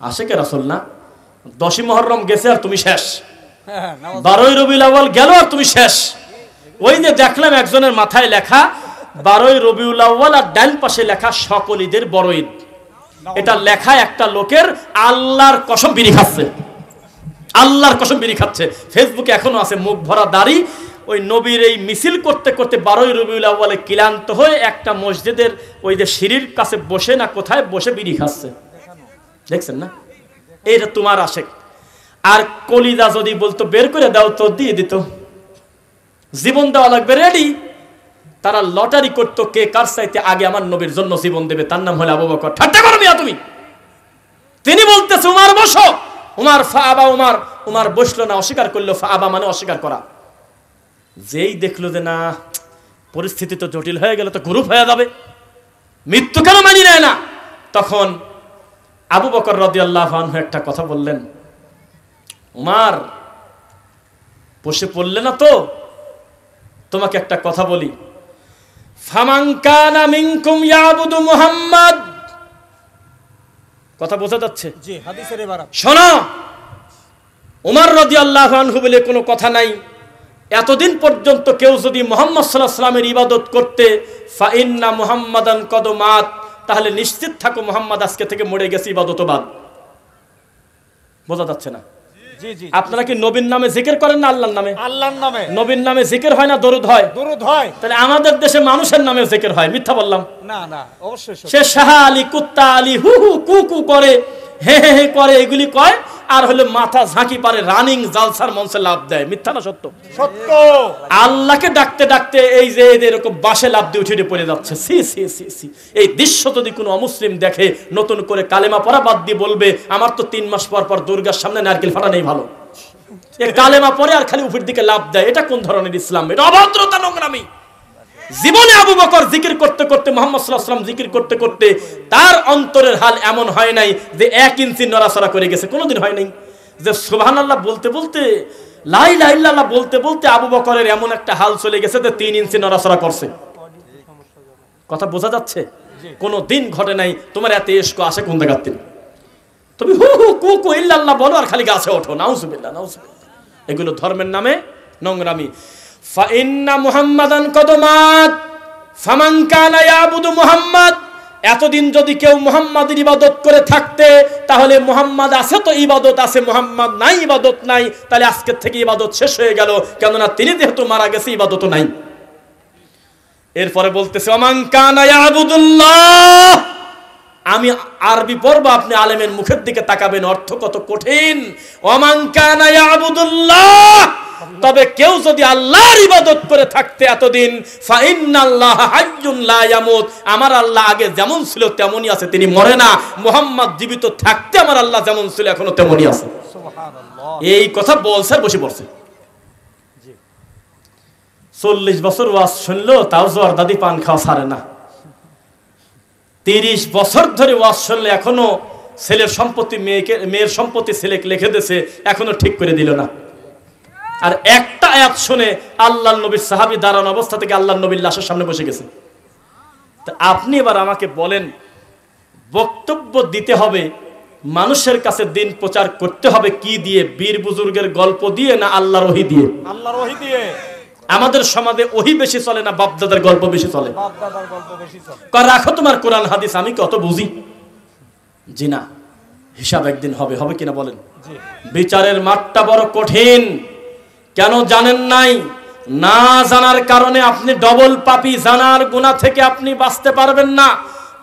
আশিকে রাসূল না। 10ই মুহররম গেছে আর তুমি শেষ, 12ই রবিউল আউয়াল গেল আর তুমি শেষ। ওই যে দেখলাম একজনের মাথায় লেখা 12ই রবিউল আউয়াল আর ডান পাশে লেখা সকল ঈদের বড় ঈদ। এটা লেখা একটা লোকের আল্লাহর কসম বিড়ি খাচ্ছে, আল্লাহর কসম বিড়ি খাচ্ছে। ফেসবুকে এখনো আছে, মুখ ভরা দাড়ি। ওই নবীর এই মিছিল করতে করতে 12ই রবিউল আউয়ালে ক্লান্ত হয়ে একটা মসজিদের ওই যে সিঁড়ির কাছে বসে না কোথায় বসে বিড়ি খাচ্ছে, দেখছেন না? এইটা তোমার আশেক। আর কলিজা যদি বলতো বের করে দাও তো দিয়ে দিত, জীবন দেওয়া লাগবে রেডি। তারা লটারি করতো কে কার চাইতে আগে আমার নবীর জন্য জীবন দেবে, তার নাম হলো আবু বকর। ঠাট্টা করো মিয়া তুমি। তিনি বলতেছে উমার বসো, উমার ফাআবা, উমার বসলো না, অস্বীকার করলো। ফাআবা মানে অস্বীকার করা। যেই দেখলো যে না পরিস্থিতি তো জটিল হয়ে গেল, তো গ্রুপ হয়ে যাবে, মৃত্যু কেন মানি নেয় না, তখন আবু বকর রাদিয়াল্লাহু আনহু একটা কথা বললেন, উমার বসে পড়লে না তো, তোমাকে একটা কথা বলি, ফামান কানা মিনকুম ইয়াবুদু মুহাম্মদ। কথা বোঝা যাচ্ছে? জি, হাদিসের ইবারত। শোনো, উমর রাদিয়াল্লাহু আনহু বলে কোনো কথা নাই। এতদিন পর্যন্ত কেউ যদি মুহাম্মদ সাল্লাল্লাহু আলাইহি ওয়াসাল্লামের ইবাদত করতে, ফা ইন্না মুহাম্মাদান কদ মাত, তাহলে নিশ্চিত থাকো মুহাম্মদ আজকে থেকে মরে গেছে, ইবাদত বাদ। বোঝা যাচ্ছে না? জি জি। আপনারা কি নবীর নামে জিকির করেন না আল্লাহর নামে? আল্লাহর নামে। নবীর নামে জিকির হয় না দরুদ হয়? দরুদ হয়। তাহলে আমাদের দেশে মানুষের নামে জিকির হয়, মিথ্যা বললাম? না না, অবশ্যই সত্য। সে শাহ আলী, কুত্তা আলী, হু হু কু কু করে, হে হে হে করে, এগুলি কয়, আর হলে মাথা ঝাঁকি পারে, রানিং জালসার মঞ্চে লাভ দেয়। মিথ্যা না সত্য? সত্য। আল্লাহকে ডাকতে ডাকতে এই যে এরকম বাসে লাভ দিয়ে উঠে পড়ে যাচ্ছে। সি সি সি সি। এই দৃশ্য যদি কোনো অমুসলিম দেখে, নতুন করে কালেমা পড়া বাদ দিয়ে বলবে আমার তো 3 মাস পর পর দুর্গার সামনে নারকেল ফাটা নেই ভালো। এ কালেমা পড়ে আর খালি উপর দিকে লাভ দেয়, এটা কোন ধরনের ইসলাম? এটা অভদ্রতা, নোংরামি। জীবনে আবু বকর জিকির করতে করতে, মুহাম্মদ সাল্লাল্লাহু আলাইহি ওয়াসাল্লাম জিকির করতে করতে তার অন্তরের হাল এমন হয় নাই যে 1 ইঞ্চি নড়াচড়া করে গেছে, কোনোদিন হয় নাই। যে সুবহানাল্লাহ বলতে বলতে, লা ইলাহা ইল্লাল্লাহ বলতে বলতে আবু বকরের এমন একটা হাল চলে গেছে যে 3 ইঞ্চি নড়াচড়া করছে। কথা বোঝা যাচ্ছে? কোনো দিন ঘটে নাই। তোমার এত ইশক আসে কোন জায়গা থেকে? তুমি হু হু কু কু ইল্লাল্লাহ বলো আর খালি গাছে ওঠো, নাউজুবিল্লাহ নাউজুবিল্লাহ। এগুলো ধর্মের নামে নোংরামি। ফা ইন্না মুহাম্মাদান কদ মাত ফামান কানা ইয়াবুদু মুহাম্মদ। এতদিন যদি কেউ মুহাম্মাদের ইবাদত করে থাকতে, তাহলে মুহাম্মদ আছে তো ইবাদত আছে, মুহাম্মদ নাই ইবাদত নাই, তাহলে আজকের থেকে ইবাদত শেষ হয়ে গেল, কেননা তিনি যেহেতু মারা গেছে ইবাদতও নাই। এরপরে বলতেছে ওমান কানা ইয়াবুদুল্লাহ। আমি আরবি পড়ব, আপনি আলেমের মুখের দিকে তাকাবেন, অর্থ কত কঠিন। ওমান কানা ইয়াবুদুল্লাহ, তবে কেউ যদি আল্লাহর ইবাদত করে থাকতে এতদিন, ফা ইন্নাল্লাহা হাইয়্যুন লা ইয়ামুত, আমার আল্লাহ আগে যেমন ছিল তেমনই আছে, তিনি মরে না। মুহাম্মদ জীবিত থাকতে আমার আল্লাহ যেমন ছিল এখনো তেমনই আছে। সুবহানাল্লাহ। এই কথা বলছে, বসে পড়ছে। 40 বছর ওয়াজ শুনলো, তাও জোয়ার দাদি পান খাওয়া ছাড়ে না। 30 বছর ধরে ওয়াজ শুনলে এখনো ছেলের সম্পত্তি মেয়ের সম্পত্তি ছেলেকে লিখে দিয়েছে, এখনো ঠিক করে দিল না। আর একটা আয়াত শুনে আল্লাহর নবীর সাহাবী দাঁড়ানো অবস্থা থেকে আল্লাহর নবীর লাশের সামনে বসে গেছে। তা আপনি এবার আমাকে বলেন, বক্তব্য দিতে হবে, মানুষের কাছে দিন প্রচার করতে হবে কি দিয়ে? বীর বুজুর্গের গল্প দিয়ে না আল্লাহর ওহী দিয়ে? আল্লাহর ওহী দিয়ে। আমাদের সমাজে ওহী বেশি চলে না বাপদাদার গল্প বেশি চলে? বাপদাদার গল্প বেশি চলে। রাখো তোমার কোরআন হাদিস, আমি কত বুঝি? জি না, হিসাব একদিন হবে, হবে কিনা বলেন? বিচারের মাঠটা বড় কঠিন। কেন জানেন নাই? না জানার কারণে আপনি ডবল পাপী, জানার গুনাহ থেকে আপনি বাঁচতে পারবেন না।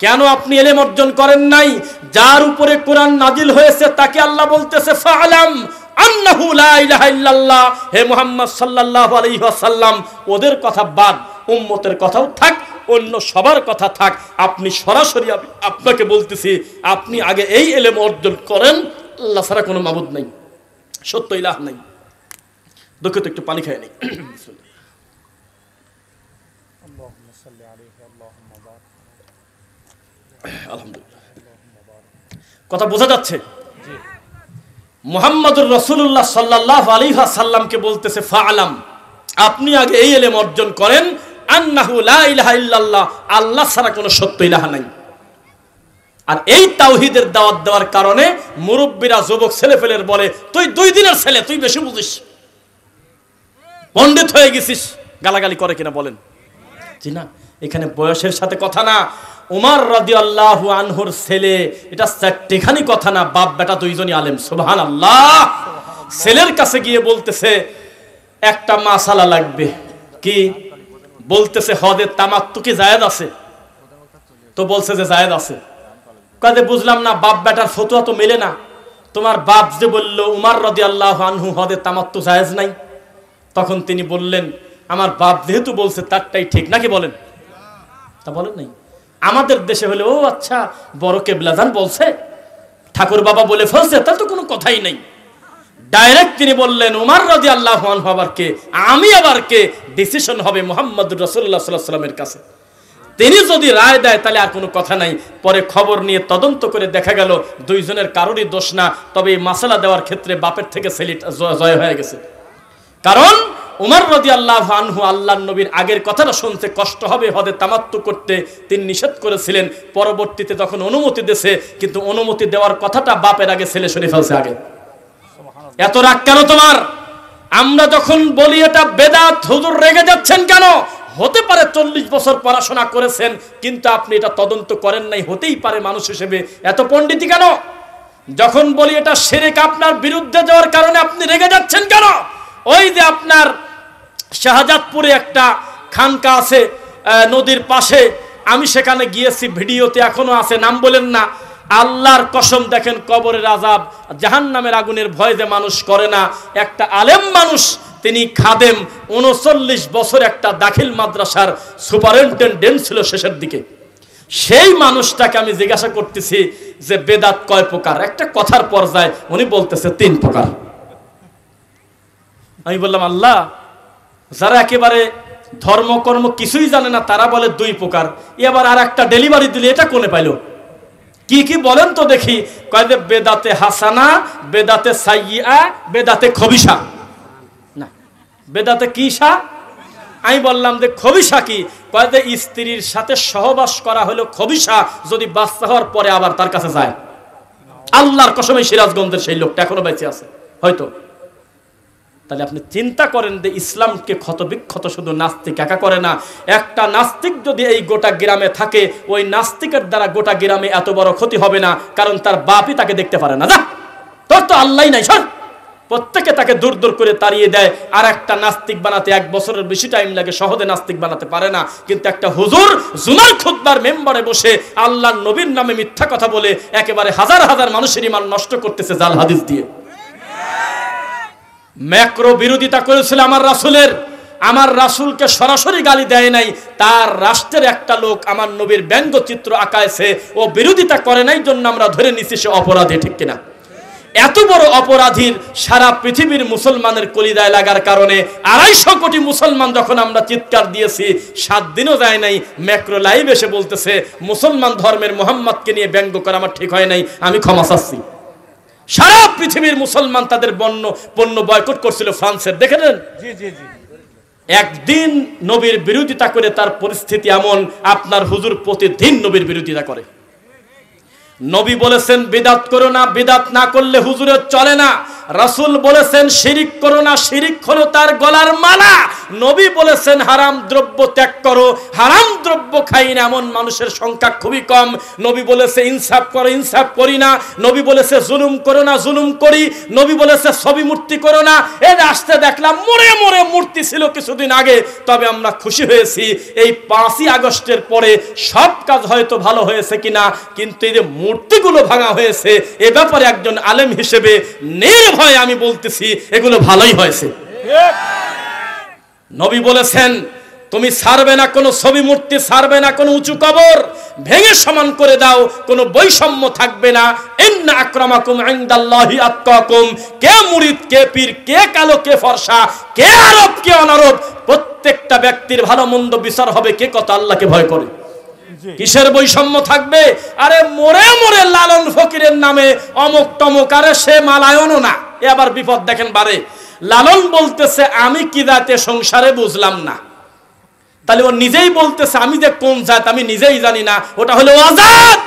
কেন আপনি ইলম অর্জন করেন নাই? যার উপরে কোরআন নাজিল হয়েছে তাকে আল্লাহ বলতেছে ফাআলাম আন্নাহু লা ইলাহা ইল্লাল্লাহ। হে মুহাম্মদ সাল্লাল্লাহু আলাইহি ওয়াসাল্লাম, ওদের কথা বাদ, উম্মতের কথাও থাক, অন্য সবার কথা থাক, আপনি সরাসরি আপনাকে বলতেছি, আপনি আগে এই ইলম অর্জন করেন। আল্লাহ ছাড়া কোনো মাবুদ নাই, সত্য ইলাহ নাই। দুঃখিত, একটু পানি খায় নেই। আলহামদুলিল্লাহ। কথা বোঝা যাচ্ছে? মুহাম্মদুর রাসূলুল্লাহ সাল্লাল্লাহু আলাইহি ওয়াসাল্লামকে বলতেছে ফাআলাম, আপনি আগে এই ইলম অর্জন করেন, আন্নাহু লা ইলাহা ইল্লাল্লাহ, আল্লাহ ছাড়া কোনো সত্য ইলাহ নাই। আর এই তাওহীদের দাওয়াত দেওয়ার কারণে মুরব্বীরা যুবক ছেলেপেলের বলে তুই 2 দিনের ছেলে, তুই বেশি বুঝিস, পণ্ডিত হয়ে গেছিস। গালাগালি করে কিনা বলেন? জি না, এখানে বয়সের সাথে কথা না। উমর রাদিয়াল্লাহু আনহুর ছেলে, এটা চারটিখানি কথা না, বাপ বেটা দুইজনই আলেম। সুবহানাল্লাহ। ছেলের কাছে গিয়ে বলতেছে একটা মাসালা লাগবে। কি বলতেছে? হদের তামাত্তু কি জায়েজ আছে? তো বলছে যে জায়েজ আছে। কাজে বুঝলাম না, বাপ বেটার ফতোয়া তো মেলে না। তোমার বাপ যে বলল উমর রাদিয়াল্লাহু আনহু হদের তামাত্তু জায়েজ নাই, তখন তিনি বললেন আমার বাপ যেহেতু বলছে তারটাই ঠিক, নাকি বলেন? তা বলেন নাই। আমাদের দেশে হলে ও আচ্ছা বড় কেবলাজান বলছে, ঠাকুর বাবা বলে ফেলছে, তার তো কোনো কথাই নাই। ডাইরেক্ট তিনি বললেন উমর রাদিয়াল্লাহু আনহু আবার কে, আমি আবার কে, ডিসিশন হবে মুহাম্মদুর রাসূলুল্লাহ সাল্লাল্লাহু আলাইহি ওয়াসাল্লামের কাছে। তিনি যদি রায় দেয় তাহলে আর কোনো কথা নাই। পরে খবর নিয়ে তদন্ত করে দেখা গেল দুইজনের কারোরই দোষ না, তবে এই মাসালা দেওয়ার ক্ষেত্রে বাপের থেকে ছেলেটা জয় হয়ে গেছে। কারণ উমর রাদিয়াল্লাহু আনহু আল্লাহর নবীর আগের কথাটা শুনতে কষ্ট হবে হদে তামাত্তু করতে, তিনি নিষেধ করেছিলেন। পরবর্তীতে তখন অনুমতি দিয়েছে, কিন্তু অনুমতি দেওয়ার কথাটা বাপের আগে ছেলে শুনে ফেলছে আগে। এত রাগ কেন তোমার? আমরা যখন বলি এটা বেদাত, হুজুর রেগে যাচ্ছেন কেন? হতে পারে 40 বছর পড়াশোনা করেছেন, কিন্তু আপনি এটা তদন্ত করেন নাই, হতেই পারে মানুষ হিসেবে। এত পণ্ডিতি কেন? যখন বলি এটা শিরক, আপনার বিরুদ্ধে যাওয়ার কারণে আপনি রেগে যাচ্ছেন কেন? ওই যে আপনার শাহজাদপুরে একটা খানকা আছে নদীর পাশে, আমি সেখানে গিয়েছি, ভিডিওতে এখনো আছে, নাম বলেন না। আল্লাহর কসম দেখেন কবরের আযাব, জাহান্নামের আগুনের ভয় যে মানুষ করে না। একটা আলেম মানুষ, তিনি খাদেম, 39 বছর একটা দাখিল মাদ্রাসার সুপারিনটেনডেন্ট ছিল শেষের দিকে। সেই মানুষটাকে আমি জিজ্ঞাসা করতেছি যে বেদাত কয় প্রকার? একটা কথার পর্যায়ে উনি বলতেছে 3 প্রকার। আমি বললাম আল্লাহ, যারা একেবারে ধর্মকর্ম কিছুই জানে না তারা বলে 2 প্রকার, এবার আর একটা ডেলিভারি দিলে এটা কোনে পাইলো? কি কি বলেন তো দেখি। কয় যে বেদাতে হাসানা, বেদাতে সাইয়্যিআ, বেদাতে খবিসা। না, বেদাতে কিসা? আমি বললাম যে খবিসা কি? কয় যে স্ত্রীর সাথে সহবাস করা হলো খবিসা, যদি বাচ্চা হওয়ার পরে আবার তার কাছে যায়। আল্লাহর কসমে সিরাজগঞ্জের সেই লোকটা এখনো বেঁচে আছে হয়তো। তাহলে আপনি চিন্তা করেন যে ইসলামকে ক্ষতবিক্ষত শুধু নাস্তিক একা করে না। একটা নাস্তিক যদি এই গোটা গ্রামে থাকে, ওই নাস্তিকের দ্বারা গোটা গ্রামে এত বড় ক্ষতি হবে না, কারণ তার বাপই তাকে দেখতে পারে না। যা, তোর তো আল্লাহই নাই, সর। প্রত্যেকে তাকে দূর দূর করে তাড়িয়ে দেয়। আর একটা নাস্তিক বানাতে 1 বছরের বেশি টাইম লাগে, সহজে নাস্তিক বানাতে পারে না। কিন্তু একটা হুজুর জুমার খুতবার মেম্বারে বসে আল্লাহর নবীর নামে মিথ্যা কথা বলে একেবারে হাজার হাজার মানুষের ঈমান নষ্ট করতেছে জাল হাদিস দিয়ে। ম্যাক্রো বিরোধিতা করেছিল আমার রাসূলের, আমার রাসূলকে সরাসরি গালি দেয় নাই, তার রাষ্ট্রের একটা লোক আমার নবীর ব্যঙ্গচিত্র আঁকায়ছে, ও বিরোধিতা করে নাই জন্য আমরা ধরে নিছি সে অপরাধী, ঠিক কিনা? এত বড় অপরাধীর সারা পৃথিবীর মুসলমানের কলিদায় লাগার কারণে 250 কোটি মুসলমান যখন আমরা চিৎকার দিয়েছি, 7 দিনও যায় নাই, ম্যাক্রো লাইভ এসে বলতেছে মুসলমান ধর্মের মুহাম্মদকে নিয়ে ব্যঙ্গ করা আমার ঠিক হয় নাই, আমি ক্ষমা চাচ্ছি। সারা পৃথিবীর মুসলমান তাদের পণ্য বয়কট করছিল ফ্রান্সের, দেখেন। জি জি জি। একদিন নবীর বিরোধিতা করে তার পরিস্থিতি এমন, আপনার হুজুর প্রতিদিন নবীর বিরোধিতা করে। নবী বলেছেন বিদাত করো না, বিদাত না করলে হুজুরের চলে না। রাসূল বলেছেন শিরিক করো না, শিরিক হলো তার গলার মালা। নবী বলেছেন হারাম দ্রব্য ত্যাগ করো, হারাম দ্রব্য খাই না এমন মানুষের সংখ্যা খুবই কম। নবী বলেছে ইনসাফ করো, ইনসাফ করি না। নবী বলেছে জুলুম করো না, জুলুম করি। নবী বলেছে ছবি মূর্তি করো না। এই আসতে দেখলাম মরে মরে মূর্তি ছিল কিছুদিন আগে, তবে আমরা খুশি হয়েছি এই 5ই আগস্টের পরে সব কাজ হয়তো ভালো হয়েছে কিনা, কিন্তু এই যে মূর্তিগুলো ভাঙা হয়েছে, এ ব্যাপারে একজন আলেম হিসেবে নির্ভয়ে আমি বলতেছি এগুলো ভালোই হয়েছে। নবী বলেছেন তুমি ছাড়বে না কোনো ছবি মূর্তি, ছাড়বে না কোনো উঁচু কবর, ভেঙে সমান করে দাও, কোনো বৈষম্য থাকবে না। ইন্না আকরামাকুম ইনদাল্লাহি আতকাকুম, কে মুরিদ, কে পীর, কে কালো, কে ফর্সা, কে আরব, কে অনারব, প্রত্যেকটা ব্যক্তির ভালো মন্দ বিচার হবে কে কত আল্লাহকে ভয় করে। কিসের বৈষম্য থাকবে? আরে মোরে মোরে লালন ফকিরের নামে অমুক তমুক, আরে সে মালায়নও না। এ আবার বিপদ দেখেন বারে। লালন বলতেছে আমি কি জাতে সংসারে বুঝলাম না, তাহলে ও নিজেই বলতেছে আমি যে কোন জাত আমি নিজেই জানি না, ওটা হলো আজাদ।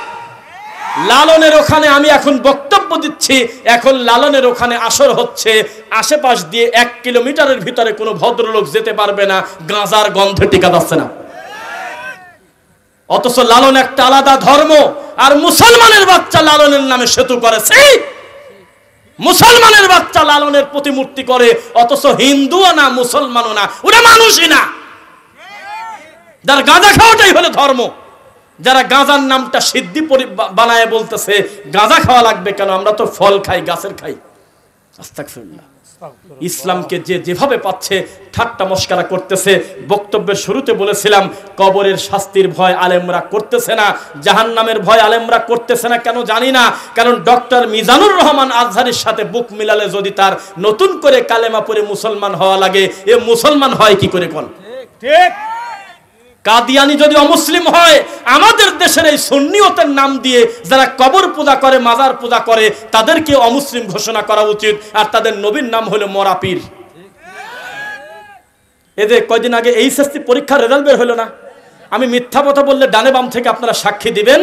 লালনের ওখানে আমি এখন বক্তব্য দিচ্ছি, এখন লালনের ওখানে আসর হচ্ছে, আশেপাশ দিয়ে 1 কিলোমিটারের ভিতরে কোনো ভদ্রলোক যেতে পারবে না, গাঁজার গন্ধে টিকা যাচ্ছে না। অথচ লালন একটা আলাদা ধর্ম, আর মুসলমানের বাচ্চা লালনের নামে সেতু করেছে, মুসলমানের বাচ্চা লালনের প্রতিমূর্তি করে, অথচ হিন্দুও না মুসলমানও না, ওরা মানুষই না। যার গাঁজা খাওয়াটাই হলো ধর্ম, যারা গাঁজার নামটা সিদ্ধি বানায় বলতেছে গাঁজা খাওয়া লাগবে কেন, আমরা তো ফল খাই, গাছের খাই। আস্তাগফিরুল্লাহ। ইসলামকে যে যেভাবে পাচ্ছে ঠাট্টা মস্করা করতেছে। বক্তব্যের শুরুতে বলেছিলাম কবরের শাস্তির ভয় আলেমরা করতেছে না, জাহান্নামের ভয় আলেমরা করতেছে না, কেন জানি না। কারণ ডক্টর মিজানুর রহমান আজহারের সাথে বুক মিলালে যদি তার নতুন করে কালেমা পড়ে মুসলমান হওয়া লাগে, এ মুসলমান হয় কি করে কোন? ঠিক। কাদিয়ানি যদি অমুসলিম হয়, আমাদের দেশের এই সুন্নিয়তের নাম দিয়ে যারা কবর পূজা করে, মাজার পূজা করে, তাদেরকে অমুসলিম ঘোষণা করা উচিত। আর তাদের নবীর নাম হলো মরা পীর। এদের কয়দিন আগে এইচএসসি পরীক্ষার রেজাল্ট বের হলো না? আমি মিথ্যা কথা বললে ডানে বাম থেকে আপনারা সাক্ষী দিবেন।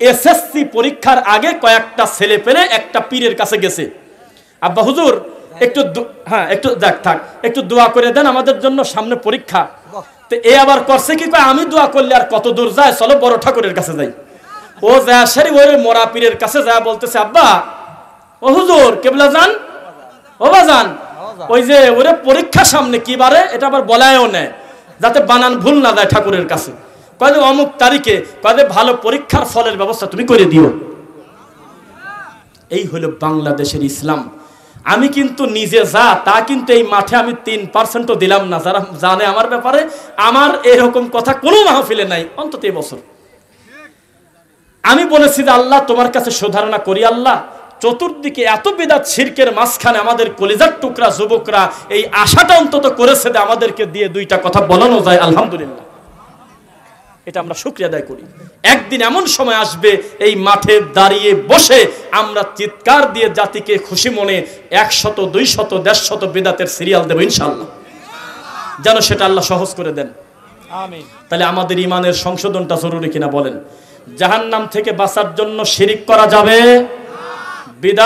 এসএসসি পরীক্ষার আগে কয়েকটা ছেলে পেলে একটা পীরের কাছে গেছে, আব্বা হুজুর একটু একটু দেখ থাক, একটু দোয়া করে দেন আমাদের জন্য, সামনে পরীক্ষা। তো এ আবার করছে কি, আমি দোয়া করলে আর কত দূর যায়, চলো বড় ঠাকুরের কাছে যাই। ও যায় সারি ওই মরা পীরের কাছে যায়, বলতেছে আব্বা ও হুজুর কেবলা যান, ও বাজান, ওই যে ওরে পরীক্ষা সামনে কি বারে, এটা আবার বলায়ও নেয় যাতে বানান ভুল না যায় ঠাকুরের কাছে। কয় যে অমুক তারিখে, কয় যে ভালো পরীক্ষার ফলের ব্যবস্থা তুমি করে দিও। এই হলো বাংলাদেশের ইসলাম। আমি কিন্তু নিজে যা তা কিন্তু এই মাঠে আমি 3% দিলাম না। যারা জানে আমার ব্যাপারে, আমার এরকম কথা কোনো মাহফিলে নাই অন্তত এবছর। আমি বলেছি যে আল্লাহ তোমার কাছে শোধরানা করি, আল্লাহ চতুর্দিকে এত বিদআত শিরকের মাঝখানে আমাদের কলিজার টুকরা যুবকরা এই আশাটা অন্তত করেছে যে আমাদেরকে দিয়ে 2টা কথা বলানো যায়, আলহামদুলিল্লাহ। এটা আমরা শুকরিয়া আদায় করি। একদিন এমন সময় আসবে এই মাঠে দাঁড়িয়ে বসে আমরা চিৎকার দিয়ে জাতিকে খুশি মনে 100, 200, 150 বিদআতের সিরিয়াল দেব ইনশাআল্লাহ, যেন সেটা আল্লাহ সহজ করে দেন। আমিন। তাহলে আমাদের ইমানের সংশোধনটা জরুরি কিনা বলেন? জাহান্নাম থেকে বাঁচার জন্য শিরিক করা যাবে, বিদআত